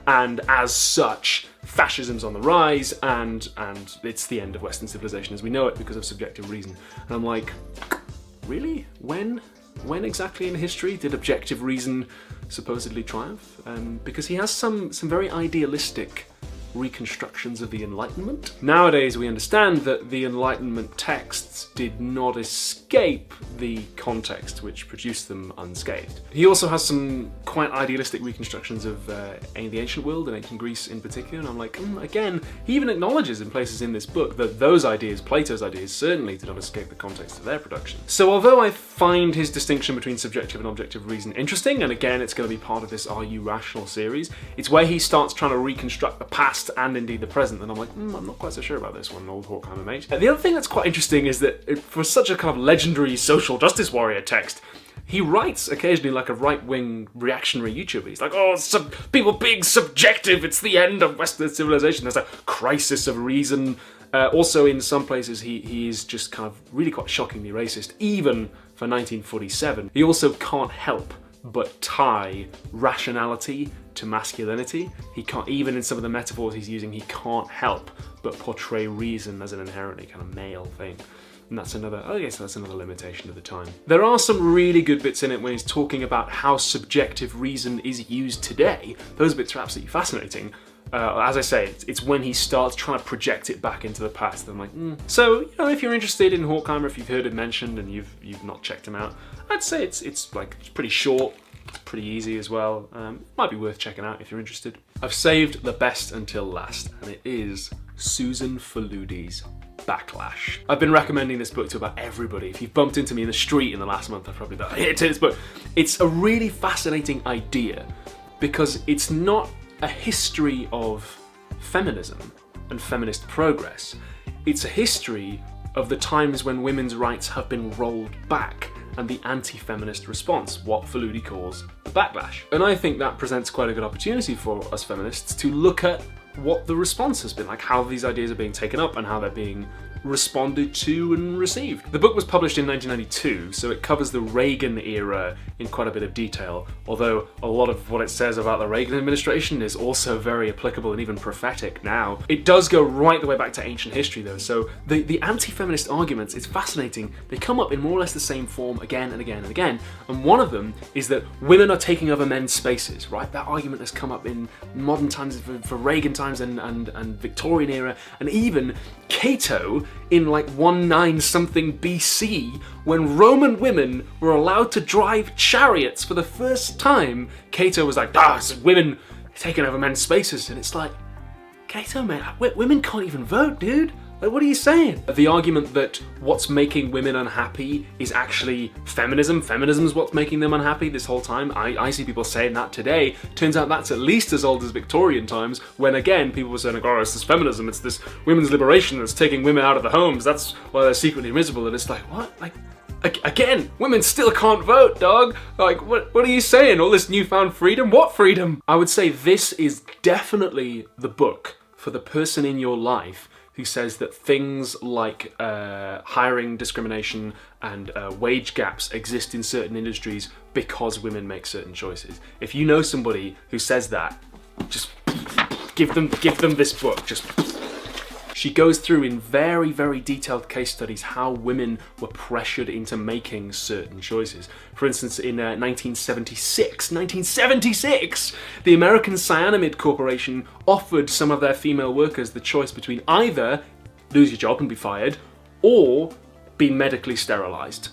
and as such, fascism's on the rise, and it's the end of Western civilization as we know it because of subjective reason. And I'm like, really? When exactly in history did objective reason supposedly triumph? Because he has some very idealistic reconstructions of the Enlightenment. Nowadays we understand that the Enlightenment texts did not escape the context which produced them unscathed. He also has some quite idealistic reconstructions of the ancient world and ancient Greece in particular, and I'm like, again, he even acknowledges in places in this book that those ideas, Plato's ideas, certainly did not escape the context of their production. So although I find his distinction between subjective and objective reason interesting, and again it's going to be part of this Are You Rational series, it's where he starts trying to reconstruct the past and indeed the present, and I'm like, I'm not quite so sure about this one, old Horkheimer mate. The other thing that's quite interesting is that for such a kind of legendary social justice warrior text, he writes occasionally like a right-wing reactionary YouTuber. He's like, oh, people being subjective, it's the end of Western civilization, there's a crisis of reason. Also in some places he is just kind of really quite shockingly racist, even for 1947. He also can't help but tie rationality to masculinity. He can't, even in some of the metaphors he's using, he can't help but portray reason as an inherently kind of male thing. And that's another, I guess that's another limitation of the time. There are some really good bits in it when he's talking about how subjective reason is used today. Those bits are absolutely fascinating. As I say, it's when he starts trying to project it back into the past that I'm like, So, you know, if you're interested in Horkheimer, if you've heard him mentioned and you've not checked him out, I'd say it's pretty short, it's pretty easy as well. Might be worth checking out if you're interested. I've saved the best until last, and it is Susan Faludi's Backlash. I've been recommending this book to about everybody. If you've bumped into me in the street in the last month, I've probably done it to this book. It's a really fascinating idea because it's not a history of feminism and feminist progress. It's a history of the times when women's rights have been rolled back and the anti-feminist response, what Faludi calls the backlash. And I think that presents quite a good opportunity for us feminists to look at what the response has been, like how these ideas are being taken up and how they're being responded to and received. The book was published in 1992, so it covers the Reagan era in quite a bit of detail, although a lot of what it says about the Reagan administration is also very applicable and even prophetic now. It does go right the way back to ancient history though, so the anti-feminist arguments, it's fascinating, they come up in more or less the same form again and again and again, and one of them is that women are taking over men's spaces, right? That argument has come up in modern times, for Reagan times and Victorian era, and even Cato in like 19 something BC, when Roman women were allowed to drive chariots for the first time, Cato was like, women taking over men's spaces, and it's like, Cato, man, women can't even vote, dude. Like, what are you saying? The argument that what's making women unhappy is actually feminism. Feminism's what's making them unhappy this whole time. I see people saying that today. Turns out that's at least as old as Victorian times, when again, people were saying, oh, it's this feminism, it's this women's liberation that's taking women out of the homes. That's why they're secretly miserable. And it's like, what? Like, again, women still can't vote, dog. Like, what are you saying? All this newfound freedom? What freedom? I would say this is definitely the book for the person in your life who says that things like hiring discrimination and wage gaps exist in certain industries because women make certain choices. If you know somebody who says that, just give them this book. She goes through in very, very detailed case studies how women were pressured into making certain choices. For instance, in 1976, the American Cyanamid Corporation offered some of their female workers the choice between either lose your job and be fired, or be medically sterilized.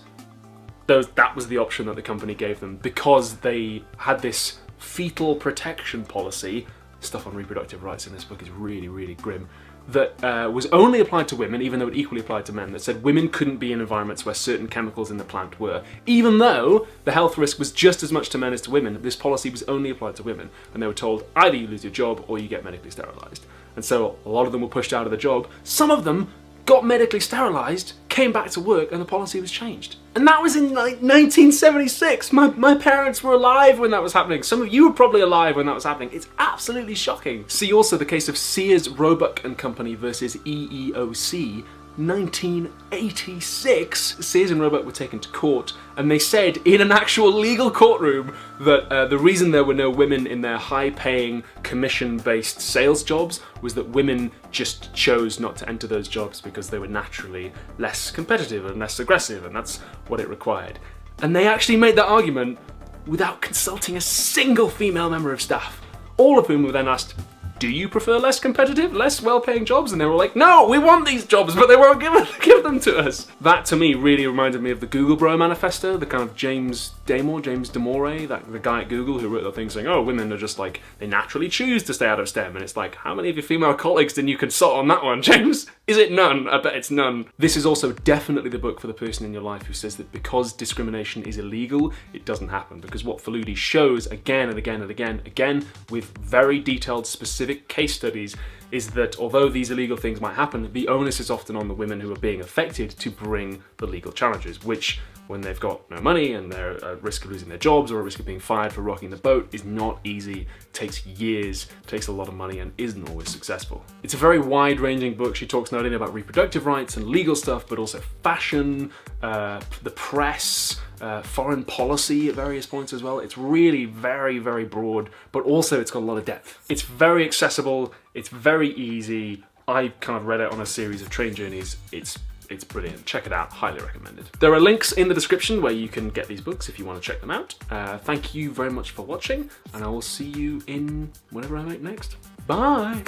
That was the option that the company gave them because they had this fetal protection policy. Stuff on reproductive rights in this book is really, really grim. That was only applied to women, even though it equally applied to men, that said women couldn't be in environments where certain chemicals in the plant were. Even though the health risk was just as much to men as to women, this policy was only applied to women, and they were told either you lose your job or you get medically sterilized. And so a lot of them were pushed out of the job. Some of them got medically sterilized, came back to work, and the policy was changed. And that was in like 1976. My parents were alive when that was happening. Some of you were probably alive when that was happening. It's absolutely shocking. See also the case of Sears, Roebuck and Company versus EEOC, 1986, Sears and Roebuck were taken to court, and they said in an actual legal courtroom that the reason there were no women in their high-paying, commission-based sales jobs was that women just chose not to enter those jobs because they were naturally less competitive and less aggressive, and that's what it required. And they actually made that argument without consulting a single female member of staff, all of whom were then asked, do you prefer less competitive, less well-paying jobs? And they were like, no, we want these jobs, but they won't give them to us. That, to me, really reminded me of the Google Bro Manifesto, the kind of James Damore, the guy at Google who wrote the thing saying, oh, women are just like, they naturally choose to stay out of STEM. And it's like, how many of your female colleagues didn't you consult on that one, James? Is it none? I bet it's none. This is also definitely the book for the person in your life who says that because discrimination is illegal, it doesn't happen. Because what Faludi shows again and again and again, with very detailed, specific case studies, is that although these illegal things might happen, the onus is often on the women who are being affected to bring the legal challenges, which, when they've got no money and they're at risk of losing their jobs or at risk of being fired for rocking the boat, is not easy, takes years, takes a lot of money, and isn't always successful. It's a very wide-ranging book. She talks not only about reproductive rights and legal stuff, but also fashion, the press, foreign policy at various points as well. It's really very, very broad, but also it's got a lot of depth. It's very accessible, it's very easy. I kind of read it on a series of train journeys. It's brilliant. Check it out. Highly recommended. There are links in the description where you can get these books if you want to check them out. Thank you very much for watching, and I will see you in whatever I make next. Bye!